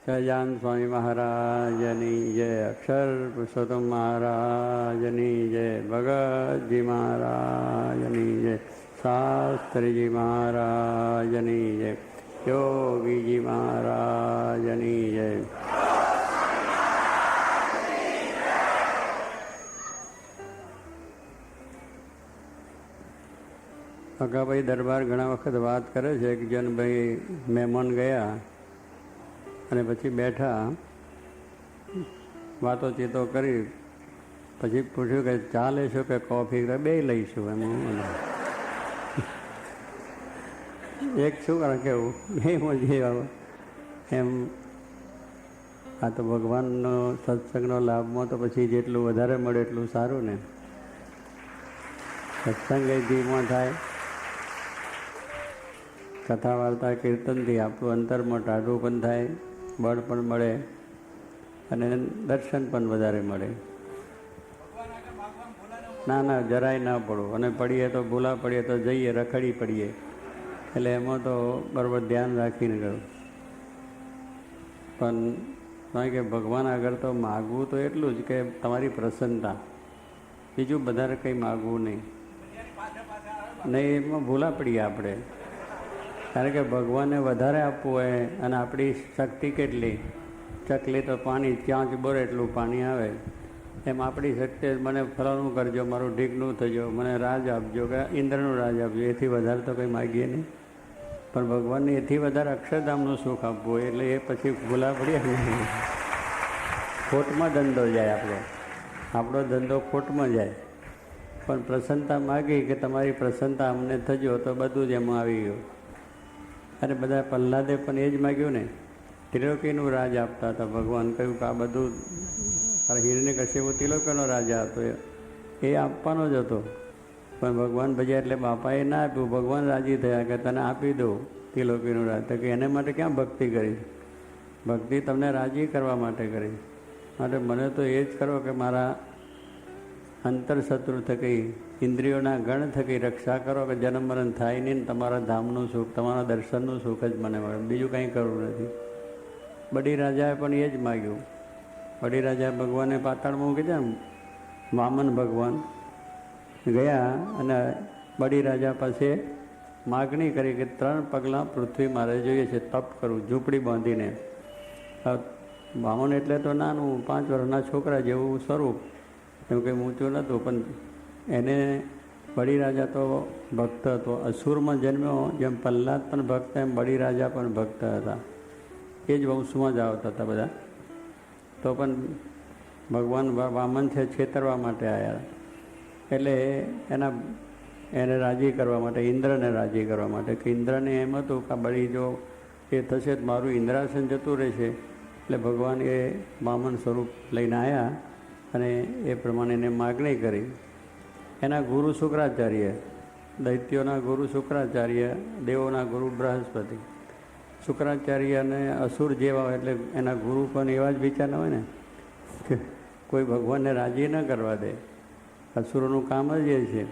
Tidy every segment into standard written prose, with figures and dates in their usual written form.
સહજાનંદ સ્વામી મહારાજની જય, અક્ષર પુરુષોત્તમ મહારાજની જય, ભગતજી મહારાજની જય, શાસ્ત્રીજી મહારાજની જય, યોગીજી મહારાજની જય. અગાભાઈ દરબાર ઘણા વખત વાત કરે છે કે જનભાઈ મહેમાન ગયા અને પછી બેઠા, વાતો ચીતો કરી, પછી પૂછ્યું કે ચા લેશો કે કોફી? બે લઈશું. એક શું કરે કેવું બે મજી આવે એમ. આ તો ભગવાનનો સત્સંગનો લાભમાં તો પછી જેટલું વધારે મળે એટલું સારું ને. સત્સંગ એ ધીમો થાય, કથા વાર્તા કીર્તનથી આપણું અંતરમાં ટાઢું પણ થાય, બળ પણ મળે અને દર્શન પણ વધારે મળે. ના ના, જરાય ના પડવું, અને પડીએ તો ભૂલા પડીએ તો જઈએ રખડી પડીએ. એટલે એમાં તો બરાબર ધ્યાન રાખીને ગયું. પણ કારણ કે ભગવાન આગળ તો માગવું તો એટલું જ કે તમારી પ્રસન્નતા, બીજું વધારે કંઈ માગવું નહીં. એમાં ભૂલા પડીએ આપણે. કારણ કે ભગવાનને વધારે આપવું હોય અને આપણી શક્તિ કેટલી, ચકલી તો પાણી ચાંચ બોરે એટલું પાણી આવે, એમ આપણી શક્તિ મને ફલાણું કરજો, મારું ઢીકનું થજો, મને રાજ આપજો કે ઇન્દ્રનું રાજ આપજો, એથી વધારે તો કંઈ માગીએ નહીં. પણ ભગવાનને એથી વધારે અક્ષરધામનું સુખ આપવું હોય એટલે એ પછી ભૂલા પડીએ નહીં. ખોટમાં ધંધો જાય આપણો ધંધો ખોટમાં જાય. પણ પ્રસન્નતા માગી કે તમારી પ્રસન્નતા અમને થજો, તો બધું જ એમાં આવી ગયું. અને બધા પ્રહલાદે પણ એ જ માગ્યું ને, ત્રિલોકીનું રાજ આપતા હતા. ભગવાન કહ્યું કે આ બધું હિરણ્યકશ્યપુ ત્રિલોકીનો રાજા હતો, એ આપવાનો જ હતો. પણ ભગવાન ભજ્યા એટલે બાપાએ ના આપ્યું. ભગવાન રાજી થયા કે તને આપી દો ત્રિલોકીનું રાજ. તો કે એને માટે ક્યાં ભક્તિ કરી? ભક્તિ તમને રાજી કરવા માટે કરી. માટે મને તો એ જ કરો કે મારા અંતરશત્રુ થકી, ઇન્દ્રિયોના ગણ થકી રક્ષા કરો કે જન્મ મરણ થાય નહીં, તમારા ધામનું સુખ, તમારા દર્શનનું સુખ જ મને મળે, બીજું કંઈ કરવું નથી. બડી રાજાએ પણ એ જ માગ્યું. બડી રાજા ભગવાને પાતાળમાં મૂકી દે. વામન ભગવાન ગયા અને બડી રાજા પાસે માગણી કરી કે 3 પગલાં પૃથ્વી મારે જોઈએ છે, તપ કરવું, ઝૂંપડી બાંધીને. વામન એટલે તો નાનું 5 વર્ષના છોકરા જેવું સ્વરૂપ, એમ કંઈ ઊંચું નહોતું. પણ એને બડી રાજા તો ભક્ત હતો, અસુરમાં જન્મ્યો. જેમ પ્રહલાદ પણ ભક્ત, એમ બડી રાજા પણ ભક્ત હતા. એ જ વંશમાં જ આવતા હતા બધા. તો પણ ભગવાન વામન છે છેતરવા માટે આવ્યા. એટલે એને રાજી કરવા માટે, ઇન્દ્રને રાજી કરવા માટે, કે ઇન્દ્રને એમ હતું કે બળી જો એ થશે તો મારું ઇન્દ્રાસન જતું રહેશે. એટલે ભગવાન એ વામન સ્વરૂપ લઈને આવ્યા અને એ પ્રમાણે એને માગણી કરી. એના ગુરુ શુક્રાચાર્ય, દૈત્યોના ગુરુ શુક્રાચાર્ય, દેવોના ગુરુ બૃહસ્પતિ. શુક્રાચાર્ય અને અસુર જેવા હોય એટલે એના ગુરુ પણ એવા જ વિચારના હોય ને કે કોઈ ભગવાનને રાજી ન કરવા દે. અસુરોનું કામ જ એ છે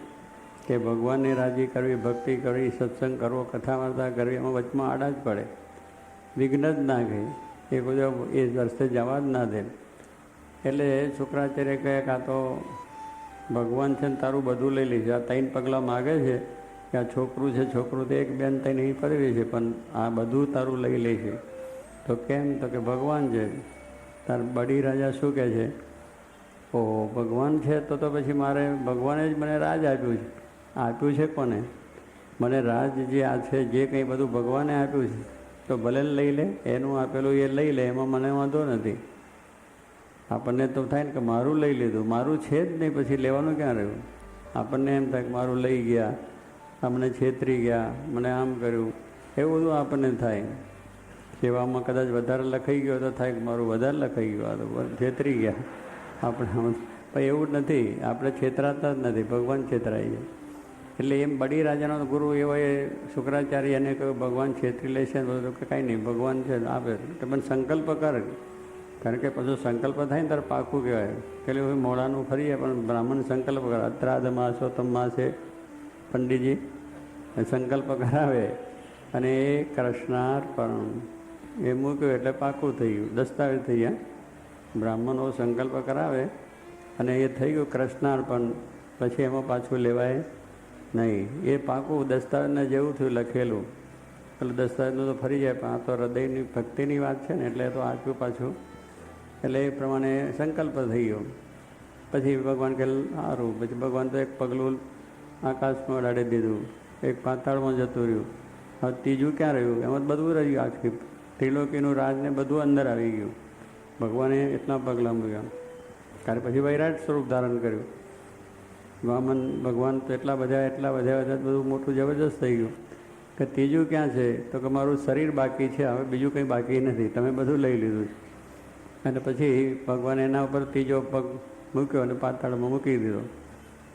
કે ભગવાનને રાજી કરવી, ભક્તિ કરવી, સત્સંગ કરવો, કથા વાર્તા કરવી, એમાં વચમાં આડા જ પડે, વિઘ્ન જ ના ગઈ, એ બધા એ રસ્તે જવા જ ના દે. એટલે શુક્રાચાર્ય કહે કે આ તો ભગવાન છે ને તારું બધું લઈ લઈશ. આ 3 પગલાં માગે છે કે આ છોકરું છે, છોકરું તો 1 બેન તઈને અહીં પરવી છે, પણ આ બધું તારું લઈ લઈશ. તો કેમ? તો કે ભગવાન છે. તાર બડી રાજા શું કહે છે? ઓહો, ભગવાન છે તો પછી મારે, ભગવાને જ મને રાજ આપ્યું છે. આપ્યું છે કોને? મને રાજ જે આ છે, જે કંઈ બધું ભગવાને આપ્યું છે, તો ભલે લઈ લે, એનું આપેલું એ લઈ લે, એમાં મને વાંધો નથી. આપણને તો થાય ને કે મારું લઈ લીધું, મારું છે જ નહીં, પછી લેવાનું ક્યાં રહ્યું? આપણને એમ થાય કે મારું લઈ ગયા, અમને છેતરી ગયા, મને આમ કર્યું, એવું બધું આપણને થાય. સેવામાં કદાચ વધારે લખાઈ ગયો તો થાય કે મારું વધારે લખાઈ ગયું, આ તો છેતરી ગયા આપણે. પણ એવું જ નથી, આપણે છેતરાતા જ નથી, ભગવાન છેતરાઈ જાય. એટલે એમ બડી રાજાનો ગુરુ એવો એ શુક્રાચાર્ય એને કહ્યું ભગવાન છેતરી લેશે, બધું કે કાંઈ નહીં, ભગવાન છે આપે. તો પણ સંકલ્પ કર, કારણ કે પછી સંકલ્પ થાય ને તારે પાકું કહેવાય. પેલું હવે મોડાનું ફરીએ, પણ બ્રાહ્મણ સંકલ્પ કરે. અત્રાધ માસોત્તમ માસે પંડિતજી સંકલ્પ કરાવે અને એ કૃષ્ણાર્પણ, એ મૂક્યું એટલે પાકું થઈ ગયું, દસ્તાવેજ થઈ ગયા. બ્રાહ્મણો સંકલ્પ કરાવે અને એ થઈ ગયું કૃષ્ણાર્પણ, પછી એમાં પાછું લેવાય નહીં. એ પાકું દસ્તાવેજને જેવું થયું લખેલું, એટલે દસ્તાવેજનું તો ફરી જાય, પણ આ તો હૃદયની ભક્તિની વાત છે ને એટલે તો આપ્યું પાછું. એટલે એ પ્રમાણે સંકલ્પ થઈ ગયો. પછી ભગવાન કે સારું, પછી ભગવાન તો એક પગલું આકાશમાં ઉડાડી દીધું, એક પાતાળમાં જતું રહ્યું. હવે ત્રીજું ક્યાં રહ્યું? એમાં બધું રહ્યું, આખી ત્રિલોકીનું રાજને બધું અંદર આવી ગયું. ભગવાને એટલા પગલાં મૂક્યા. ત્યારે પછી વૈરાટ સ્વરૂપ ધારણ કર્યું. વામન ભગવાન તો એટલા બધા બધું મોટું જબરજસ્ત થઈ ગયું કે ત્રીજું ક્યાં છે? તો કે મારું શરીર બાકી છે, હવે બીજું કંઈ બાકી નથી, તમે બધું લઈ લીધું છે. અને પછી ભગવાને એના ઉપર ત્રીજો પગ મૂક્યો અને પાતાળમાં મૂકી દીધો.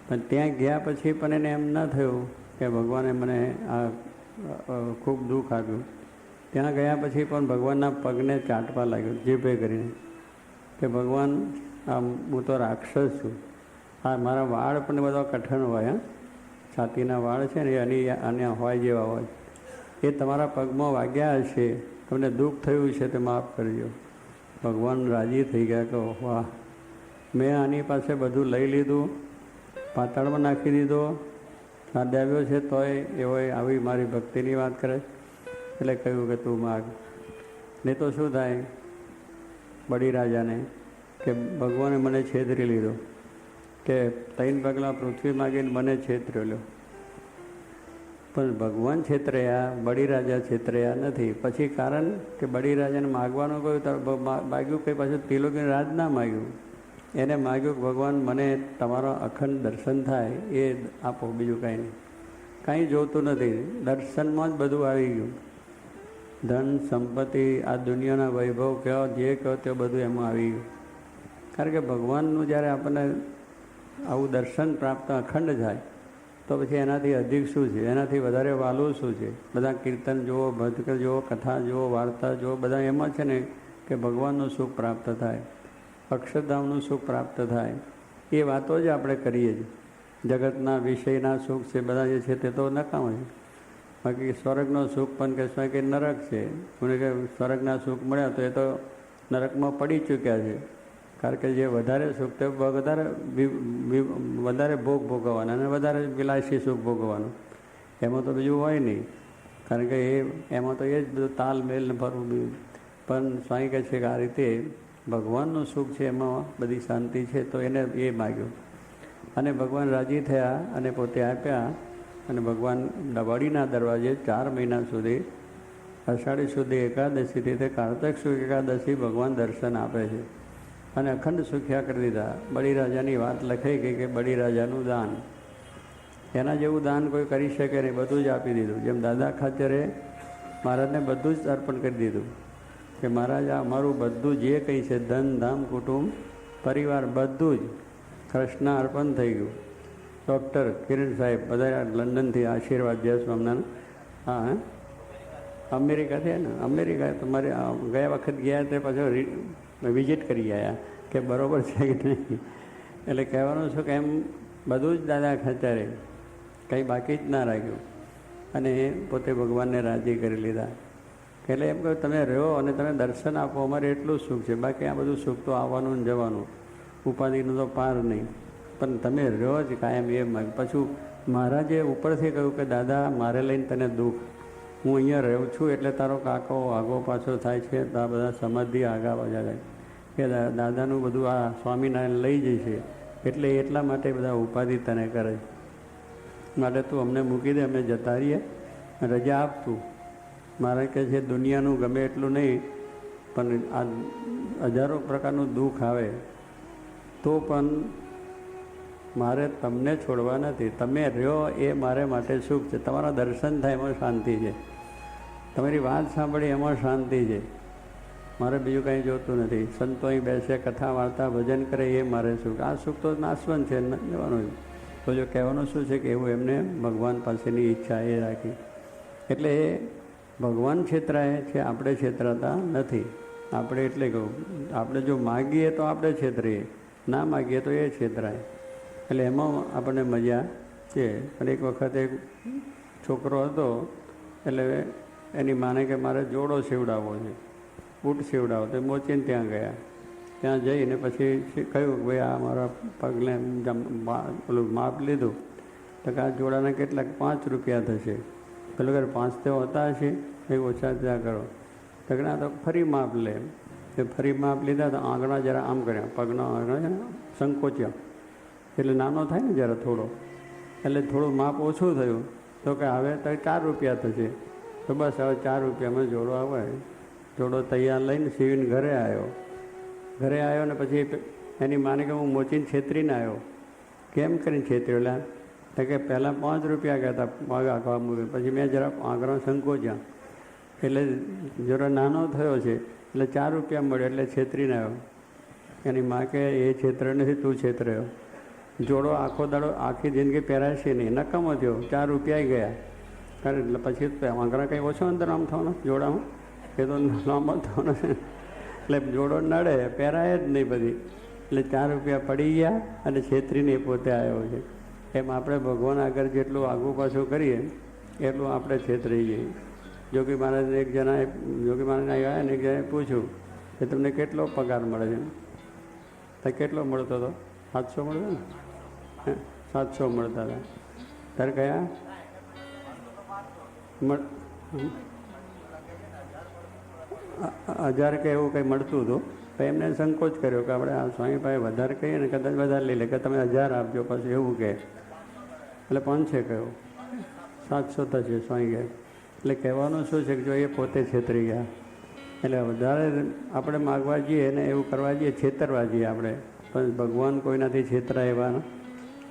પણ ત્યાં ગયા પછી પણ એને એમ ન થયું કે ભગવાને મને આ ખૂબ દુઃખ આપ્યું. ત્યાં ગયા પછી પણ ભગવાનના પગને ચાટવા લાગ્યો જીભે કરીને કે ભગવાન હું તો રાક્ષસ છું, આ મારા વાળ પણ બધા કઠણ હોય, છાતીના વાળ છે ને અને હોય જેવા હોય, એ તમારા પગમાં વાગ્યા હશે, તમને દુઃખ થયું છે તે માફ કરજો. ભગવાન રાજી થઈ ગયા કે વાહ, મેં આની પાસે બધું લઈ લીધું, પાતાળમાં નાખી દીધો, સાદાવ્યો છે તોય એવો આવી મારી ભક્તિની વાત કરે. એટલે કહ્યું કે તું માગ. નહીં તો શું થાય બળી રાજાને કે ભગવાને મને છેતરી લીધો, કે 3 પગલાં પૃથ્વી માગીને મને છેતરેલો. પણ ભગવાન છેતર્યા, બળી રાજા છેતર્યા નથી. પછી કારણ કે બળી રાજાને માગવાનું કહ્યું, માગ્યું કંઈ પાછું ત્રિલોકીનું રાજ ના માગ્યું, એને માગ્યું કે ભગવાન મને તમારો અખંડ દર્શન થાય એ આપો, બીજું કાંઈ નહીં, કાંઈ જોતું નથી, દર્શનમાં જ બધું આવી ગયું. ધન સંપત્તિ, આ દુનિયાના વૈભવ કહો, જે કહો તે બધું એમાં આવી ગયું. કારણ કે ભગવાનનું જ્યારે આપણને આવું દર્શન પ્રાપ્ત અખંડ થાય તો પછી એનાથી અધિક શું છે, એનાથી વધારે વાલું શું છે? બધા કીર્તન જુઓ, ભજન જુઓ, કથા જુઓ, વાર્તા જુઓ, બધા એમાં છે ને કે ભગવાનનું સુખ પ્રાપ્ત થાય, અક્ષરધામનું સુખ પ્રાપ્ત થાય. એ વાતો જ આપણે કરીએ છીએ. જગતના વિષયના સુખ છે બધા જે છે તે તો નકામ છે. બાકી સ્વર્ગનો સુખ પણ કહેવાય કે નરક છે. મને કે સ્વર્ગના સુખ મળ્યા તો એ તો નરકમાં પડી ચૂક્યા છે. કારણ કે જે વધારે સુખ તે વધારે ભોગ ભોગવવાના અને વધારે વિલાસી સુખ ભોગવવાનું, એમાં તો બીજું હોય નહીં. કારણ કે એમાં તો એ જ બધું તાલમેલ ને ફરવું બીજું. પણ સ્વામી કહે છે કે આ રીતે ભગવાનનું સુખ છે, એમાં બધી શાંતિ છે, તો એને એ માગ્યું અને ભગવાન રાજી થયા અને પોતે આપ્યા. અને ભગવાન વડીના દરવાજે 4 મહિના સુધી, અષાઢી સુધી એકાદશીથી તે કારતક સુદ એકાદશી ભગવાન દર્શન આપે છે અને અખંડ સુખ્યા કરી દીધા. બળી રાજાની વાત લખાઈ ગઈ કે બળી રાજાનું દાન, એના જેવું દાન કોઈ કરી શકે નહીં, બધું જ આપી દીધું. જેમ દાદા ખાચરે મહારાજને બધું જ અર્પણ કરી દીધું કે મહારાજ આ અમારું બધું જે કંઈ છે, ધન ધામ કુટુંબ પરિવાર બધું જ કૃષ્ણ અર્પણ થઈ ગયું. ડૉક્ટર કિરણ સાહેબ બધા લંડનથી આશીર્વાદ જય સ્વામિનારાયણ, હા અમેરિકાથી ને, અમેરિકા તમારે ગયા વખત ગયા તે પાછો વિઝિટ કરી આવ્યા કે બરાબર છે કે નહીં. એટલે કહેવાનું છું કે એમ બધું જ દાદા ખાચરે કંઈ બાકી જ ના રાખ્યું અને પોતે ભગવાનને રાજી કરી લીધા. એટલે એમ કહ્યું તમે રહો અને તમે દર્શન આપો, અમારે એટલું સુખ છે, બાકી આ બધું સુખ તો આવવાનું ને જવાનું, ઉપાધિનું તો પાર નહીં, પણ તમે રહો જ કાયમ એ માગ. પાછું મહારાજે ઉપરથી કહ્યું કે દાદા મારે લઈને તને દુઃખ, હું અહીંયા રહું છું એટલે તારો કાકો આગો પાછો થાય છે, તો આ બધા સમાધિ આગા પાછા થાય કે દાદાનું બધું આ સ્વામિનારાયણ લઈ જશે, એટલે એટલા માટે બધા ઉપાધિ તને કરે માટે તું અમને મૂકી દે, અમે જતા રહીએ, રજા આપતું. મારે કહે છે દુનિયાનું ગમે એટલું નહીં, પણ આ હજારો પ્રકારનું દુઃખ આવે તો પણ મારે તમને છોડવા નથી, તમે રહ્યો એ મારે માટે સુખ છે. તમારા દર્શન થાય એમાં શાંતિ છે, તમારી વાત સાંભળી એમાં શાંતિ છે, મારે બીજું કંઈ જોતું નથી. સંતો અહીં બેસે, કથા વાર્તા ભજન કરે એ મારે સુખ. આ સુખ તો નાશવંત છે, જવાનું. તો જો કહેવાનું શું છે કે એવું એમને ભગવાન પાસેની ઈચ્છા એ રાખી. એટલે એ ભગવાન છેતરાય છે, આપણે છેતરાતા નથી. આપણે એટલે કહું, આપણે જો માગીએ તો આપણે છેતરીએ, ના માગીએ તો એ છેતરાય. એટલે એમાં આપણને મજા છે. અને એક વખત એક છોકરો હતો, એટલે એની માને કે મારે જોડો સીવડાવવો છે, બૂટ સીવડાવો. તો મોચીને ત્યાં ગયા. ત્યાં જઈને પછી કહ્યું કે ભાઈ આ મારા પગને પેલું માપ લીધું. તો કે આ જોડાના કેટલાક 5 રૂપિયા થશે. પેલું કે 5 તો હોતા હશે, એ ઓછા ત્યાં કરો. તો કે ના તો ફરી માપ લે. એ ફરી માપ લીધા તો આંગળા જરા આમ કર્યા, પગના આંગળા સંકોચ્યા, એટલે નાનો થાય ને જરા થોડો, એટલે થોડું માપ ઓછું થયું. તો કે હવે તો 4 રૂપિયા થશે. તો બસ હવે 4 રૂપિયામાં જોડો આવે. જોડો તૈયાર લઈને સીવીને ઘરે આવ્યો. ઘરે આવ્યો ને પછી એની માને કે હું મોચીને છેતરીને આવ્યો. કેમ કરીને છેતરેલા? તો કે પહેલાં 5 રૂપિયા કહેતા પગ આંકવા મૂકે, પછી મેં જરા આંકડા સંકોચ્યા, એટલે જરા નાનો થયો છે, એટલે 4 રૂપિયા મળ્યો, એટલે છેતરીને આવ્યો. એની માં કે એ છેતરે નથી, તું છેતર્યો. જોડો આખો દાડો આખી જિંદગી પહેરાશે નહીં, નકામો થયો, 4 રૂપિયા ગયા. કારણ એટલે પછી આંકડા કંઈ ઓછો અંદર આમ થવાનો જોડામાં, એ તો લાંબો થવાનો છે, એટલે જોડો નડે, પહેરાય જ નહીં બધી. એટલે 4 રૂપિયા પડી ગયા અને છેતરીને પોતે આવ્યો છે. એમ આપણે ભગવાન આગળ જેટલું આગું પાછું કરીએ એટલું આપણે છેતરી જઈએ. જોગી મહારાજને એક જણાએ આવ્યા ને એક જણાએ પૂછ્યું કે તમને કેટલો પગાર મળે છે? તો કેટલો મળતો હતો? 700 મળતો ને? 700 મળતા હતા. ત્યારે કયા 1000 કે એવું કંઈ મળતું હતું. તો એમને સંકોચ કર્યો કે આપણે આ સ્વામીભાઈ વધારે કહીએ ને, કદાચ વધારે લઈ લે, કે તમે 1000 આપજો પછી એવું કહે. એટલે 500 કહ્યું, 700 થશે સ્વામી કહે. એટલે કહેવાનું શું છે કે જો એ પોતે છેતરી ગયા. એટલે વધારે આપણે માગવા જઈએ ને એવું કરવા જઈએ, છેતરવા જઈએ આપણે, પણ ભગવાન કોઈનાથી છેતરા એવા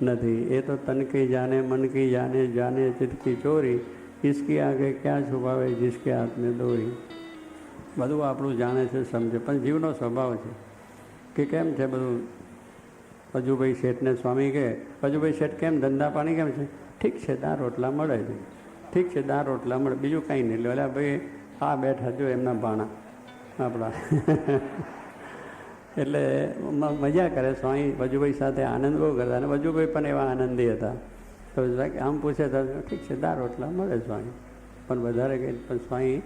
નથી. એ તો તન કી જાને મન કી જાને, જાને ચિત્ત કી ચોરી, કિસકી આગે ક્યાં છુપાવે જિસકે હાથ મેં દોરી. બધું આપણું જાણે છે, સમજે, પણ જીવનો સ્વભાવ છે કે કેમ છે બધું. પજુભાઈ શેઠને સ્વામી કહે, પજુભાઈ શેઠ કેમ ધંધા પાણી કેમ છે? ઠીક છે, દાળ રોટલા મળે છે, ઠીક છે, દાળ રોટલા મળે, બીજું કાંઈ નહીં. એટલે ભાઈ આ બેઠા જો એમના ભાણા આપણા એટલે મજા કરે સ્વામી. પજુભાઈ સાથે આનંદ બહુ કરતા, અને પજુભાઈ પણ એવા આનંદી હતા. તો આમ પૂછે તો ઠીક છે, દાળ રોટલા મળે સ્વામી, પણ વધારે કંઈ. પણ સ્વામી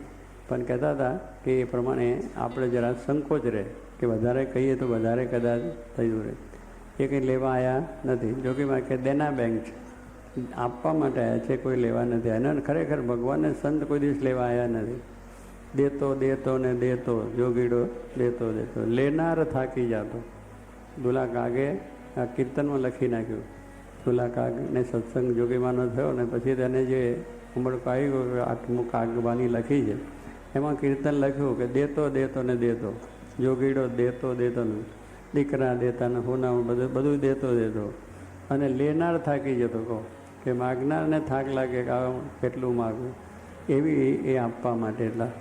પણ કહેતા હતા કે એ પ્રમાણે આપણે જરા સંકોચ રહે કે વધારે કહીએ તો વધારે કદાચ થયું રહે. એ કંઈ લેવા આવ્યા નથી. જો કે દેના બેંક છે, આપવા માટે આવ્યા છે, કોઈ લેવા નથી આવ્યા. અને ખરેખર ભગવાનને સંત કોઈ દિવસ લેવા આવ્યા નથી. દેતો દેતો ને દેતો, જોગીડો દેતો દેતો, લેનાર થાકી જતો. દુલા કાગે આ કીર્તનમાં લખી નાખ્યું. દુલા કાગને સત્સંગ જોગીમાનો થયો ને પછી તેને જે ઉમળકો આવી ગયો, 8મું કાગબાની લખી છે, એમાં કીર્તન લખ્યું કે દેતો દેતો ને દેતો, જોગીડો દેતો દેતો ને, દીકરા દેતા ને હોના બધું દેતો દેતો, અને લેનાર થાકી જતો. કહો કે માગનારને થાક લાગે કે આ કેટલું માગવું, એવી એ આપવા માટે. એટલા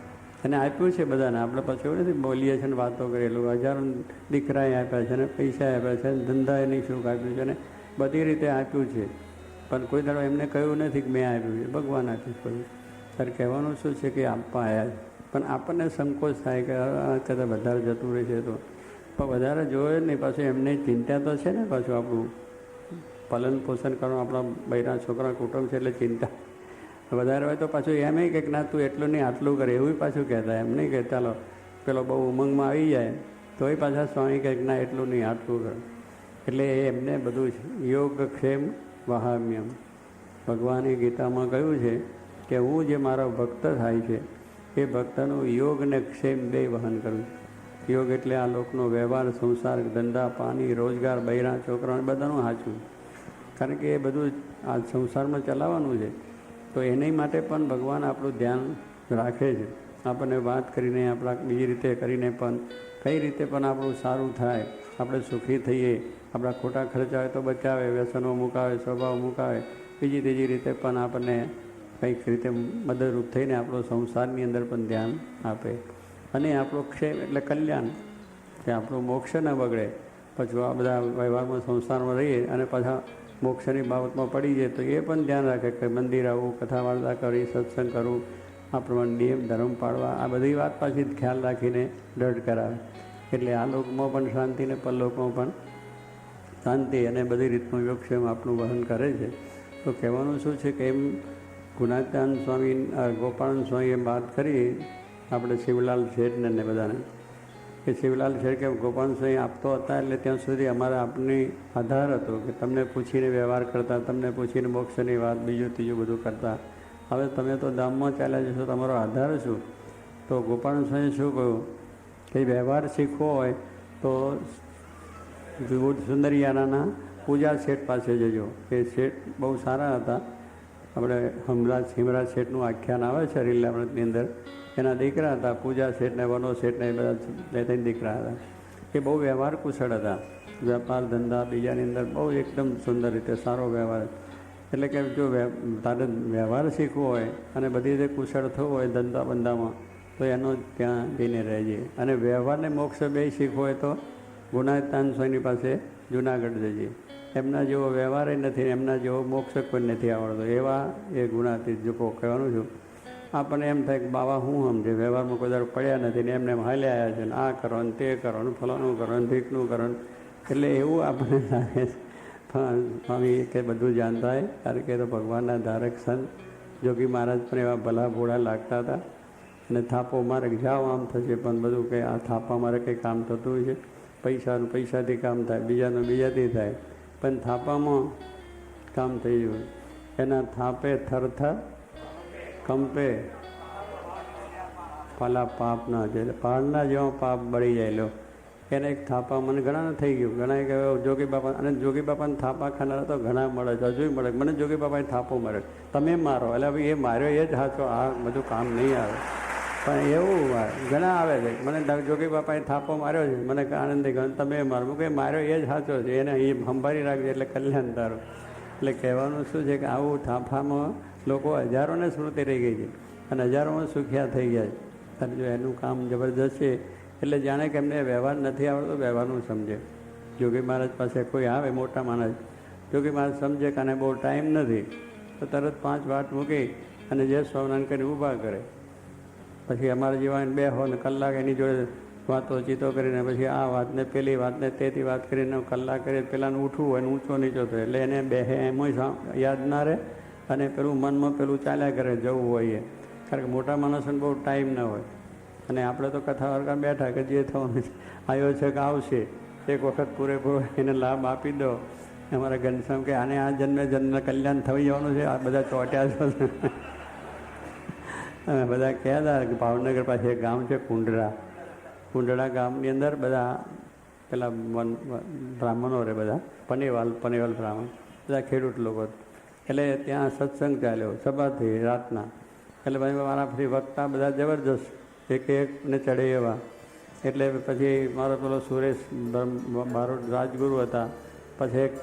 અને આપ્યું છે બધાને. આપણે પછી એવું નથી બોલીએ છીએ ને વાતો કરેલું, 1000 દીકરાએ આપ્યા છે ને, પૈસા આપ્યા છે, ધંધાએ નહીં સુખ આપ્યું છે ને, બધી રીતે આપ્યું છે. પણ કોઈ દાડો એમને કહ્યું નથી કે મેં આપ્યું છે, ભગવાન આપ્યું છે. ત્યારે કહેવાનું શું છે કે આપવા આવ્યા છે. પણ આપણને સંકોચ થાય કે કદાચ વધારે જતું રહે છે, તો પણ વધારે જોયે નહીં. પાછું એમને ચિંતા તો છે ને, પાછું આપણું પાલન પોષણ કરવાનું, આપણા બૈરા છોકરા કુટુંબ છે, એટલે ચિંતા વધારે હોય. તો પાછું એમ કે ના તું એટલું નહીં આટલું કરે, એવું પાછું કહેતા. એમ નહીં કે ચાલો પેલો બહુ ઉમંગમાં આવી જાય તોય પાછા સ્વામી કહે ના એટલું નહીં આટલું કરે. એટલે એમને બધું યોગક્ષેમ વહામ્યમ. ભગવાને ગીતામાં કહ્યું છે કે હું જે મારો ભક્ત થાય છે એ ભક્તનું યોગ ને ક્ષેમ બે વહન કરું. યોગ એટલે આ લોકનો વ્યવહાર, સંસાર, ધંધા પાણી, રોજગાર, બૈરા છોકરા બધાનું સાચું. કારણ કે એ બધું આ સંસારમાં ચલાવવાનું છે. તો એની માટે પણ ભગવાન આપણું ધ્યાન રાખે છે. આપણને વાત કરીને, આપણા બીજી રીતે કરીને પણ કઈ રીતે પણ આપણું સારું થાય, આપણે સુખી થઈએ, આપણા ખોટા ખર્ચા હોય તો બચાવે, વ્યસનો મુકાવે, સ્વભાવ મુકાવે, બીજી ત્રીજી રીતે પણ આપણને કંઈક રીતે મદદરૂપ થઈને આપણો સંસારની અંદર પણ ધ્યાન આપે. અને આપણો ક્ષેમ એટલે કલ્યાણ, કે આપણું મોક્ષ ન બગડે. પછી આ બધા વ્યવહારમાં સંસારમાં રહીએ અને પાછા મોક્ષની બાબતમાં પડી જાય તો એ પણ ધ્યાન રાખે કે મંદિર આવવું, કથા વાર્તા કરવી, સત્સંગ કરવું, આ પ્રમાણે નિયમ ધર્મ પાળવા, આ બધી વાત પાછી ખ્યાલ રાખીને દૃઢ કરાવે. એટલે આ લોકમાં પણ શાંતિ ને પરલોકમાં પણ શાંતિ, અને બધી રીતનું યોગક્ષેમ આપણું વહન કરે છે. તો કહેવાનું શું છે કે એમ ગુણાત્યાન સ્વામી, ગોપાળન સ્વામીએ વાત કરી આપણે શિવલાલ શેઠને ને બધાને કે શિવલાલ શેઠ કે ગોપાલ સ્વામી આપતો હતા એટલે ત્યાં સુધી અમારે આપની આધાર હતો કે તમને પૂછીને વ્યવહાર કરતા, તમને પૂછીને મોક્ષની વાત બીજું ત્રીજું બધું કરતા. હવે તમે તો ધામમાં ચાલ્યા જશો, તમારો આધાર શું? તો ગોપાલ સ્વામી શું કહ્યું કે વ્યવહાર શીખવો હોય તો સુંદરિયાના પૂજા શેઠ પાસે જજો. એ શેઠ બહુ સારા હતા. આપણે હિમરાજ શેઠનું આખ્યાન આવે છે રીલામૃતની અંદર. એના દીકરા હતા પૂજા શેઠને, વનો શેઠને, એ બધા બે ત્રણ દીકરા હતા. એ બહુ વ્યવહાર કુશળ હતા. વેપાર ધંધા બીજાની અંદર બહુ એકદમ સુંદર રીતે સારો વ્યવહાર. એટલે કે જો તારે વ્યવહાર શીખવો હોય અને બધી રીતે કુશળ થવું હોય ધંધા બંધામાં તો એનો ત્યાં જઈને રહેજે. અને વ્યવહારને મોક્ષ બે શીખવો હોય તો ગુણાતાન સ્વામીની પાસે જુનાગઢ જજે. એમના જેવો વ્યવહાર નથી, એમના જેવો મોક્ષ કોઈ નથી આવડતો. એવા એ ગુણાતીત જુકો કહેવાનું છું. આપણને એમ થાય કે બાબા શું સમજે, વ્યવહારમાં કોઈ દર પડ્યા નથી ને એમને એમ હાલ્યા આવ્યા છે ને આ કરો ને તે કરો ને ફલાણું કરો ને ઢીકનું કરો ને. એટલે એવું આપણને લાગે છે. સ્વામી કે બધું જાણતા હોય, કારણ કે તો ભગવાનના ધારક સંત જોગી મહારાજ પણ એવા ભલા ભોળા લાગતા હતા. અને થાપો મારે જાઓ આમ થશે, પણ બધું કંઈ આ થાપા મારે કંઈ કામ થતું હોય છે. પૈસાનું પૈસાથી કામ થાય, બીજાનું બીજાથી થાય, પણ થાપામાં કામ થઈ ગયું. એના થાપે થરથર કંપે પાલા પાપ ના છે. પહાડના જેવો પાપ બળી જાય લો. એને એક થાપા મને ઘણાને થઈ ગયું. ઘણા કહ્યું જોગી બાપા, અને જોગી બાપાને થાપા ખાનારા તો ઘણા મળે છે, હજુ મળે. મને જોગી બાપાએ થાપો મળે, તમે મારો. એટલે ભાઈ એ માર્યો એ જ સાચો, આ બધું કામ નહીં આવે. પણ એવું ઘણા આવે છે, મને જોગી બાપાએ થાપો માર્યો છે, મને આનંદ ગયો, તમે મારો. હું કંઈ માર્યો એ જ સાચો છે, એને એ સંભાળી રાખજે એટલે કલ્યાણ તારું. એટલે કહેવાનું શું છે કે આવું થાપામાં લોકો હજારોને સ્મૃતિ રહી ગઈ છે અને હજારોમાં સુખ્યા થઈ ગયા છે. અને જો એનું કામ જબરદસ્ત છે. એટલે જાણે કે એમને વ્યવહાર નથી આવડતો, વ્યવહારનું સમજે. જોગી મહારાજ પાસે કોઈ આવે મોટા માણસ, જોગી મહારાજ સમજે કે આને બહુ ટાઈમ નથી તો તરત 5 વાત મૂકી અને જે સ્વામિનારાયણ કરીને ઊભા કરે. પછી અમારા જેવા બે હો ને કલાક એની જોડે વાતો ચીતો કરીને પછી આ વાતને પેલી વાતને તેથી વાત કરીને કલાક કરી પેલાને ઉઠવું હોય ને ઊંચો નીચો થાય. એટલે એને બેહે એમાં યાદ ના રહે અને પેલું મનમાં પેલું ચાલ્યા કરે જવું હોય એ. કારણ કે મોટા માણસોને બહુ ટાઈમ ના હોય. અને આપણે તો કથા વર્ગા બેઠા કે જે થવાનું આવ્યો છે કે આવશે, એક વખત પૂરેપૂરો એને લાભ આપી દો. અમારા ઘનશ્યામ કે આને આ જન્મે કલ્યાણ થઈ જવાનું છે, આ બધા ચોટ્યા છો. અમે બધા કહેતા કે ભાવનગર પાસે એક ગામ છે કુંડળા ગામની અંદર બધા પેલા બ્રાહ્મણો રહે, બધા પનેવાલ બ્રાહ્મણ, બધા ખેડૂત લોકો. એટલે ત્યાં સત્સંગ ચાલ્યો, સભા થઈ રાતના. એટલે ભાઈ મારા ફરી વક્તા બધા જબરજસ્ત એકને ચડે એવા. એટલે પછી મારો પેલો સુરેશ બારોટ રાજગુરુ હતા, પછી એક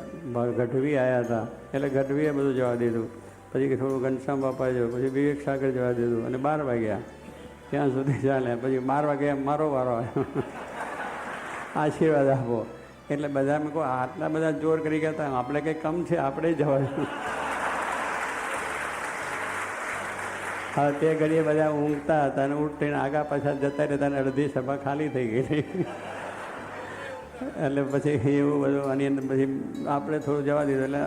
ગઢવી આવ્યા હતા. એટલે ગઢવીએ બધું જવા દીધું. પછી થોડું ઘનશ્યામ બાપાએ જોયું, પછી વિવેક સાગર જવા દીધું અને 12 વાગ્યા ત્યાં સુધી ચાલ્યા. પછી 12 વાગ્યા મારો વારો આવ્યો, આશીર્વાદ આપો. એટલે બધા મેં કહું આટલા બધા જોર કરી ગયા હતા, આપણે કંઈ કમ છે, આપણે જવાનું. હવે તે ઘડીએ બધા ઊંઘતા હતા અને ઉઠીને આગા પાછા જતા રહેતા અને અડધી સભા ખાલી થઈ ગઈ. એટલે પછી એવું બધું આની અંદર પછી આપણે થોડું જવા દીધું. એટલે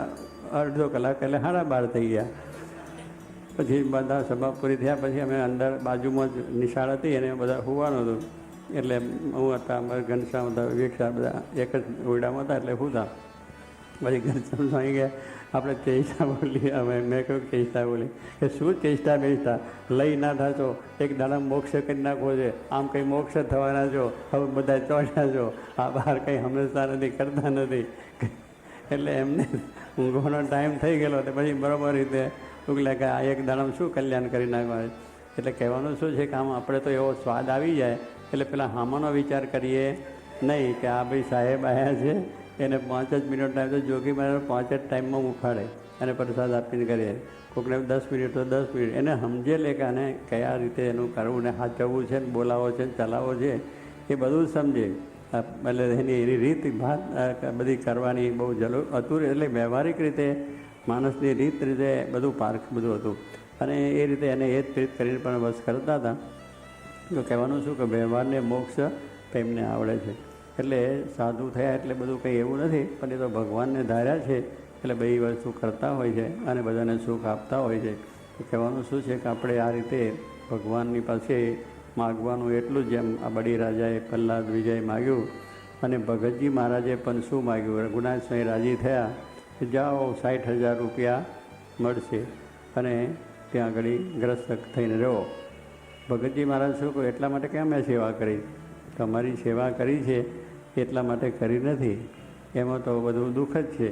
અડધો કલાક એટલે 12:30 થઈ ગયા. પછી બધા સભા પૂરી થયા પછી અમે અંદર બાજુમાં જ નિશાળ હતી અને બધા હોવાનું હતું. એટલે હું હતા, અમારા ઘનશ્યામ હતા, વિવેક બધા એક જ ઓરડામાં હતા. એટલે હું હતા. પછી ઘનશ્યામ સ્વામી ગયા આપણે ચેષ્ટા બોલીએ. અમે મેં કહ્યું ચેષ્ટા બોલી કે શું ચેષ્ટા બેસતા લઈ ના થશો, એક દાડા મોક્ષ કરી નાખવો છે, આમ કંઈ મોક્ષ થવાના છો, હવે બધા ચોટ્યા છો, આ બહાર કંઈ હંમેશા નથી, કરતા નથી. એટલે એમને ઊંઘવાનો ટાઈમ થઈ ગયેલો. તો પછી બરાબર રીતે ઉગલે કે આ એક દાડામાં શું કલ્યાણ કરી નાખવા. એટલે કહેવાનું શું છે કે આમ આપણે તો એવો સ્વાદ આવી જાય એટલે પેલા હામાનો વિચાર કરીએ નહીં કે આ ભાઈ સાહેબ આવ્યા છે, એને 5 જ મિનિટ ટાઈમ તો જોગી મારે 5 જ ટાઈમમાં ઉખાડે અને પ્રસાદ આપીને કરીએ. કોઈકને 10 મિનિટ તો 10 મિનિટ. એને સમજે લે કે આને કયા રીતે એનું કરવું ને સાચવવું છે ને બોલાવો છે ને ચલાવવો છે એ બધું સમજે. એટલે એની રીત ભાત બધી કરવાની બહુ જરૂર હતું. એટલે વ્યવહારિક રીતે માણસની રીતે બધું પાર્ક બધું હતું. અને એ રીતે એને એ જ પ્રીત કરીને પણ બસ કરતા હતા. તો કહેવાનું શું કે વ્યવહારને મોક્ષ એમને આવડે છે. એટલે સાધુ થયા એટલે બધું કંઈ એવું નથી, પણ એ તો ભગવાનને ધાર્યા છે એટલે બધી વસ્તુ કરતા હોય છે અને બધાને સુખ આપતા હોય છે. તો કહેવાનું શું છે કે આપણે આ રીતે ભગવાનની પાસે માગવાનું એટલું જેમ આ બળી રાજાએ પ્રહલાદ વિજય માગ્યું અને ભગતજી મહારાજે પણ શું માગ્યું? રઘુનાથ સ્વામી રાજી થયા કે જાઓ 60,000 રૂપિયા મળશે અને ત્યાં આગળ ગ્રસ્ત થઈને રહો. ભગતજી મહારાજ શું કહ્યું? એટલા માટે કેમ મેં સેવા કરી? તમારી સેવા કરી છે એટલા માટે કરી નથી. એમાં તો બધું દુઃખ જ છે.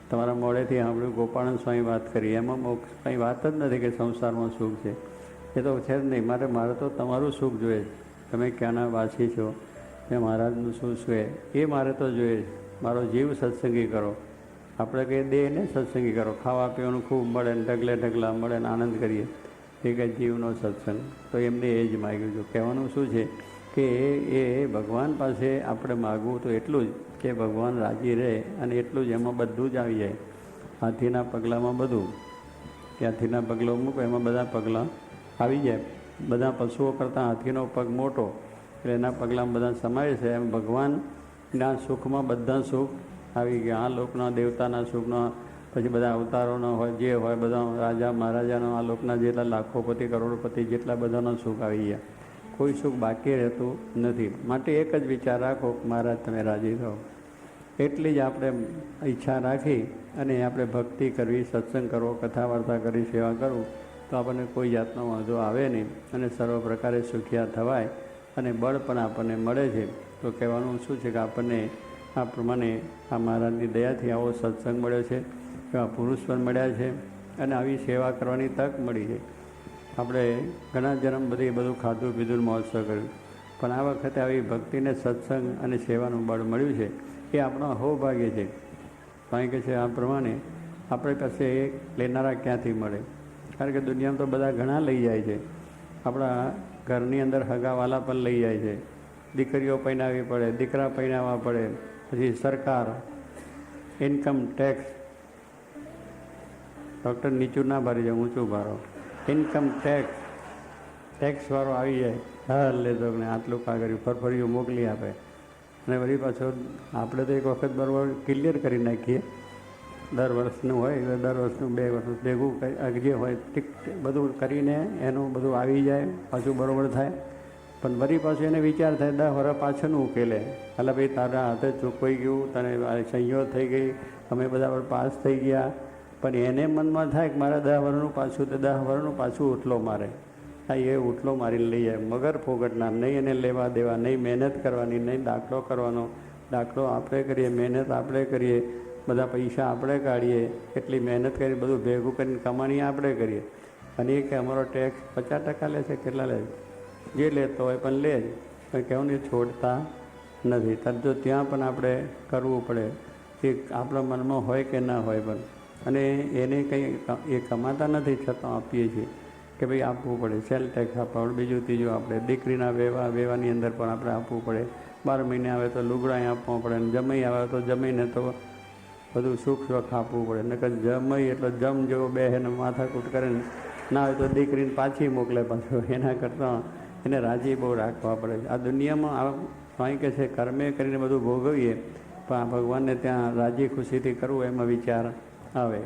તમારા મોડેથી સાંભળ્યું ગોપાળન સ્વામી વાત કરી, એમાં કંઈ વાત જ નથી કે સંસારમાં સુખ છે. એ તો છે જ નહીં. મારે તો તમારું સુખ જોઈએ. તમે ક્યાંના વાસી છો, મેં મહારાજનું શું છે એ મારે તો જોઈએ. મારો જીવ સત્સંગી કરો. આપણે કંઈ દેહને સત્સંગી કરો. ખાવા પીવાનું ખૂબ મળે ને ઢગલે ઢગલા મળે ને આનંદ કરીએ, એ કંઈ જીવનો સત્સંગ. તો એમને એ જ માગ્યું છે. કહેવાનું શું છે કે એ ભગવાન પાસે આપણે માગવું તો એટલું જ કે ભગવાન રાજી રહે અને એટલું જ એમાં બધું જ આવી જાય. હાથીના પગલામાં બધું, કે હાથીના પગલો મૂકો એમાં બધા પગલાં આવી જાય. બધા પશુઓ કરતાં હાથીનો પગ મોટો એટલે એના પગલામાં બધા સમાય છે. એમ ભગવાનના સુખમાં બધા સુખ આવી ગયા. આ લોકના દેવતાના સુખના, પછી બધા અવતારોનો હોય જે હોય, બધા રાજા મહારાજાનો, આ લોકના જેટલા લાખોપતિ કરોડપતિ જેટલા બધાનો સુખ આવી ગયા. કોઈ સુખ બાકી રહેતું નથી. માટે એક જ વિચાર રાખો, મહારાજ તમે રાજી થાઓ. એટલી જ આપણે ઈચ્છા રાખી અને આપણે ભક્તિ કરવી, સત્સંગ કરવો, કથા વાર્તા કરી, સેવા કરવું, તો આપણને કોઈ જાતનો વાંધો આવે નહીં અને સર્વ પ્રકારે સુખિયા થવાય અને બળ પણ આપણને મળે છે. તો કહેવાનું શું છે કે આપણને આ પ્રમાણે આ મહારાજની દયાથી આવો સત્સંગ મળ્યો છે, એવા પુરુષ પણ મળ્યા છે અને આવી સેવા કરવાની તક મળી છે. આપણે ઘણા જન્મ બધું ખાધું પીધું મહોત્સવ કર્યું, પણ આ વખતે આવી ભક્તિને સત્સંગ અને સેવાનું બળ મળ્યું છે એ આપણો સૌભાગ્ય છે. કારણ કે છે આ પ્રમાણે આપણી પાસે લેનારા ક્યાંથી મળે? કારણ કે દુનિયામાં તો બધા ઘણા લઈ જાય છે. આપણા ઘરની અંદર હગાવાલા પણ લઈ જાય છે. દીકરીઓ પહેરાવવી પડે, દીકરા પહેરાવવા પડે, પછી સરકાર ઇન્કમ ટેક્સ, ડૉક્ટર નીચું ના ભરી જાય, ઊંચું ભરો. ઇન્કમ ટેક્સવાળો આવી જાય, હા લેતો ને આટલું કાગળિયું ફરફરિયું મોકલી આપે અને વળી પાછો આપણે તો એક વખત બરાબર ક્લિયર કરી નાખીએ. દર વર્ષનું હોય એટલે દર વર્ષનું 2 વર્ષનું ભેગું જે હોય ઠીક બધું કરીને એનું બધું આવી જાય, પાછું બરાબર થાય. પણ વળી પાછું એને વિચાર થાય 10 વર્ષ પાછળનું ઉકેલે. એટલે ભાઈ તારા હાથે ચૂકવાઈ ગયું, તને સંયોગ થઈ ગઈ, અમે બધા પાસ થઈ ગયા. પણ એને મનમાં થાય કે મારે 10 વર્ષનું પાછું, તો 10 વર્ષનું પાછું ઉઠલો મારે. હા, એ ઉઠલો મારીને લઈ જાય. મગર ફોગટના, નહીં એને લેવા દેવા, નહીં મહેનત કરવાની, નહીં દાખલો કરવાનો. દાખલો આપણે કરીએ, મહેનત આપણે કરીએ, બધા પૈસા આપણે કાઢીએ, એટલી મહેનત કરી બધું ભેગું કરીને કમાણી આપણે કરીએ. અને એ કે અમારો ટેક્સ 50% લે છે, કેટલા લે છે? જે લેતો હોય પણ લે જ, પણ કહેવું નહીં છોડતા નથી. તર જો ત્યાં પણ આપણે કરવું પડે એ આપણા મનમાં હોય કે ના હોય પણ. અને એને કંઈ એ કમાતા નથી છતાં આપીએ છીએ કે ભાઈ આપવું પડે. સેલ ટેક્સ આપવા પડે, બીજું ત્રીજું આપણે દીકરીના વેવાની અંદર પણ આપણે આપવું પડે. 12 મહિને આવે તો લુગડાએ આપવા પડે, ને જમાઈ આવે તો જમીને તો બધું સુખ સુખ આપવું પડે. નકર જમાઈ એટલે જમ જેવો બેહેને માથાકૂટ કરે ને ના હોય તો દીકરીને પાછી મોકલે પાછું. એના કરતાં એને રાજી બહુ રાખવા પડે. આ દુનિયામાં આ કંઈ કે છે કર્મે કરીને બધું ભોગવીએ, પણ આ ભગવાનને ત્યાં રાજી ખુશીથી કરવું એમાં વિચાર આવે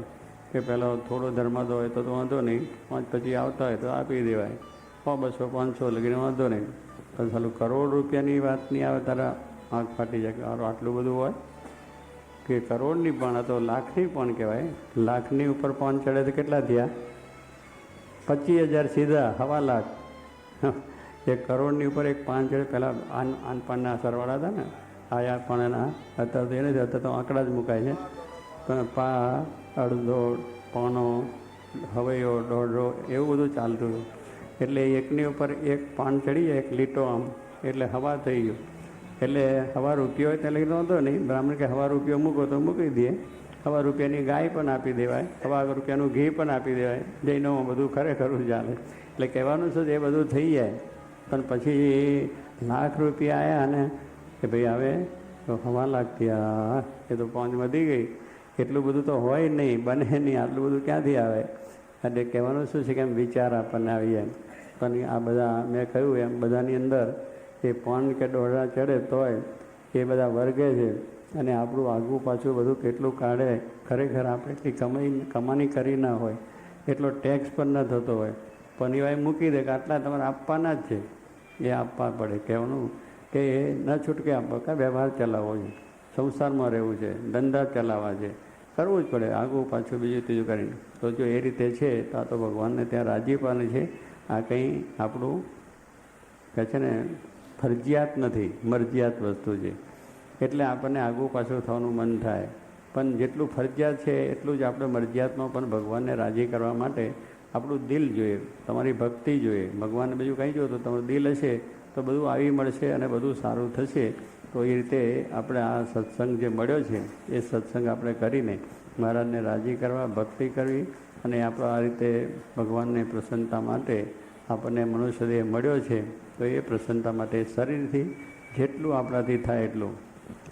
કે પહેલાં થોડો ધર્માદો હોય તો વાંધો નહીં, 5 પછી આવતા હોય તો આપી દેવાય, 100, 200, 500 લગીને વાંધો નહીં. પણ સાલું કરોડ રૂપિયાની વાત નહીં આવે તારા આંખ ફાટી જાય કે આટલું બધું હોય કે કરોડની પણ, આ તો લાખની પણ કહેવાય. લાખની ઉપર પાન ચડે તો કેટલા થયા? 25,000 સીધા, 1.25 લાખ. 1 કરોડની ઉપર એક પાન ચડે. પહેલાં આનપાનના સરવાળા હતા ને, આયા પાનના, અત્યારે તો એ નથી, અત્યારે તો આંકડા જ મુકાય છે. પણ પા, અડધો, પાનો, હવૈયો, દોઢો એવું બધું ચાલતું હતું. એટલે એકની ઉપર એક પાન ચડી જાય, એક લીટો આમ, એટલે હવા થઈ ગયું. એટલે 1.25 રૂપિયા હોય ત્યાં લઈ નહોતો નહીં. બ્રાહ્મણ કે 1.25 રૂપિયા મૂકો તો મૂકી દે. 1.25 રૂપિયાની ગાય પણ આપી દેવાય, 1.25 રૂપિયાનું ઘી પણ આપી દેવાય. જૈનોમાં બધું ખરેખર ચાલે. એટલે કહેવાનું છે એ બધું થઈ જાય. પણ પછી લાખ રૂપિયા આવ્યા ને કે ભાઈ હવે તો 1.25 લાખ થયા, એ તો 5 વધી ગઈ. એટલું બધું તો હોય નહીં, બને નહીં, આટલું બધું ક્યાંથી આવે? એટલે કહેવાનું શું છે કે એમ વિચાર આપણને આવી જાય. પણ આ બધા મેં કહ્યું એમ બધાની અંદર એ 5 કે 1.5 ચડે તોય એ બધા વર્ગે છે. અને આપણું આગવું પાછું બધું કેટલું કાઢે. ખરેખર આપણે એટલી કમાણી કરી ના હોય, એટલો ટેક્સ પણ ન થતો હોય, પણ એવા મૂકી દે કે આટલા તમારે આપવાના જ છે. એ આપવા પડે. કહેવાનું કે એ ન છૂટકે આપવા, કાંઈ વ્યવહાર ચલાવવો છે, સંસારમાં રહેવું છે, ધંધા ચલાવવા છે, કરવું જ પડે, આગું પાછું બીજું ત્રીજું કરીને. તો જો એ રીતે છે તો આ તો ભગવાનને ત્યાં રાજીપાની છે. આ કંઈ આપણું કહે છે ને ફરજિયાત નથી, મરજિયાત વસ્તુ છે. એટલે આપણને આગું પાછું થવાનું મન થાય. પણ જેટલું ફરજિયાત છે એટલું જ આપણે મરજિયાતમાં પણ ભગવાનને રાજી કરવા માટે આપણું દિલ જોઈએ, તમારી ભક્તિ જોઈએ. ભગવાનને બીજું કંઈ જોઈએ તો તમારું દિલ હશે તો બધું આવી મળશે અને બધું સારું થશે. તો એ રીતે આપણે આ સત્સંગ જે મળ્યો છે એ સત્સંગ આપણે કરીને મહારાજને રાજી કરવા, ભક્તિ કરવી અને આપણે આ રીતે ભગવાનને પ્રસન્નતા માટે આપણને મનુષ્ય દેહ મળ્યો છે તો એ પ્રસન્નતા માટે શરીરથી જેટલું આપણાથી થાય એટલું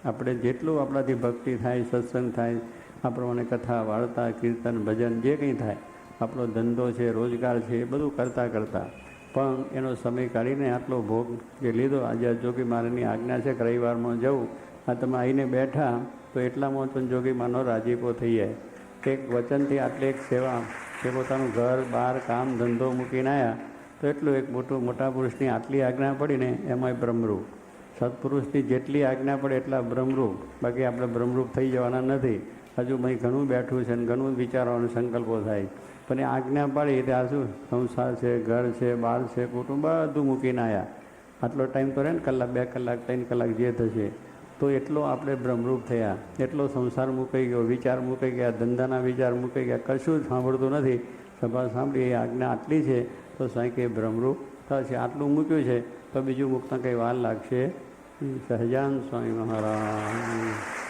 આપણે, જેટલું આપણાથી ભક્તિ થાય, સત્સંગ થાય, આ પ્રમાણે કથા, વાર્તા, કીર્તન, ભજન જે કંઈ થાય, આપણો ધંધો છે, રોજગાર છે, એ બધું કરતાં કરતાં પણ એનો સમય કાઢીને આટલો ભોગ જે લીધો. આજે જોગી મહારાજની આજ્ઞા છે કે રવિવારમાં જવું, આ તમે આવીને બેઠા તો એટલામાં પણ જોગી મહારાજનો રાજીપો થઈ જાય. એક વચનથી આટલી એક સેવા કે પોતાનું ઘર બહાર કામ ધંધો મૂકીને આવ્યા તો એટલું એક મોટા પુરુષની આટલી આજ્ઞા પડીને એમાંય બ્રહ્મરૂપ. સત્પુરુષની જેટલી આજ્ઞા પડે એટલા બ્રહ્મરૂપ. બાકી આપણે બ્રહ્મરૂપ થઈ જવાના નથી. હજુ ભાઈ ઘણું બેઠું છે અને ઘણું વિચારવાનો સંકલ્પો થાય. પણ એ આજ્ઞા પાડી ત્યાં શું સંસાર છે, ઘર છે, બાર છે, કુટુંબ બધું મૂકીને આવ્યા. આટલો ટાઈમ તો રહે ને, કલાક, 2 કલાક, 3 કલાક જે થશે તો એટલો આપણે બ્રહ્મરૂપ થયા. એટલો સંસાર મૂકાઈ ગયો, વિચાર મૂકાઈ ગયા, ધંધાના વિચાર મૂકાઈ ગયા, કશું જ સાંભળતું નથી. સભા સાંભળી, એ આજ્ઞા આટલી છે તો સાંઈ કે બ્રહ્મરૂપ થશે. આટલું મૂક્યું છે તો બીજું મૂકતા કંઈ વાર લાગશે. સહજાનંદ સ્વામી મહારાજ.